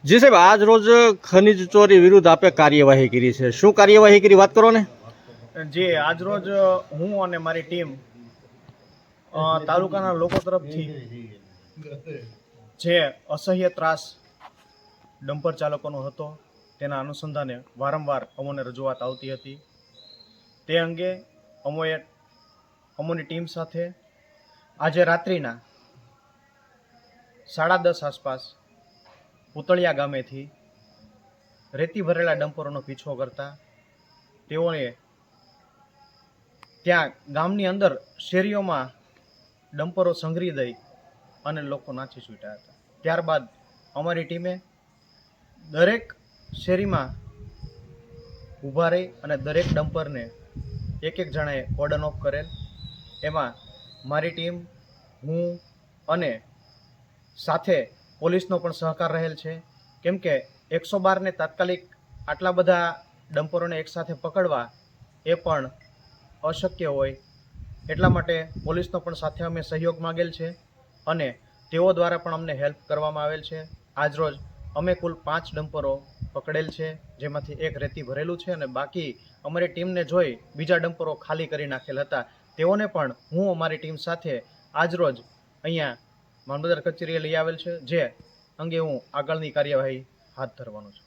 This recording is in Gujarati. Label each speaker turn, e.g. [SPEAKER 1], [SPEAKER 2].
[SPEAKER 1] જી સાહેબ, આજ રોજ ખનીજ ચોરી વિરુદ્ધ આપે કાર્યવાહી કરી છે, શું કાર્યવાહી કરી વાત કરો ને?
[SPEAKER 2] જે આજરોજ હું અને મારી ટીમ તાલુકાના લોકો તરફથી જે અસહ્ય ત્રાસ ડમ્પર ચાલકોનો હતો તેના અનુસંધાને વારંવાર અમોને રજૂઆત આવતી હતી. તે અંગે અમોની ટીમ સાથે આજે રાત્રિના 10:30 આસપાસ પૂતળિયા ગામેથી રેતી ભરેલા ડમ્પરોનો પીછો કરતા તેઓએ ત્યાં ગામની અંદર શેરીઓમાં ડમ્પરો સંઘરી દઈ અને લોકો નાચી છૂટ્યા હતા. ત્યારબાદ અમારી ટીમે દરેક શેરીમાં ઊભા રહી અને દરેક ડમ્પરને એક જણાએ કોર્ડન ઓફ કરેલ. એમાં મારી ટીમ, હું અને સાથે પોલીસનો પણ સહકાર રહેલ છે, કેમ કે 112ને તાત્કાલિક આટલા બધા ડમ્પરોને એકસાથે પકડવા એ પણ અશક્ય હોય. એટલા માટે પોલીસનો પણ સાથે અમે સહયોગ માગેલ છે અને તેઓ દ્વારા પણ અમને હેલ્પ કરવામાં આવેલ છે. આજરોજ અમે કુલ 5 ડમ્પરો પકડેલ છે, જેમાંથી એક રેતી ભરેલું છે અને બાકી અમારી ટીમને જોઈ બીજા ડમ્પરો ખાલી કરી નાખેલ હતા. તેઓને પણ હું અમારી ટીમ સાથે આજરોજ અહીંયા મામલતદાર કચેરીએ લઈ આવેલ છે, જે અંગે હું આગળની કાર્યવાહી હાથ ધરવાનો છું.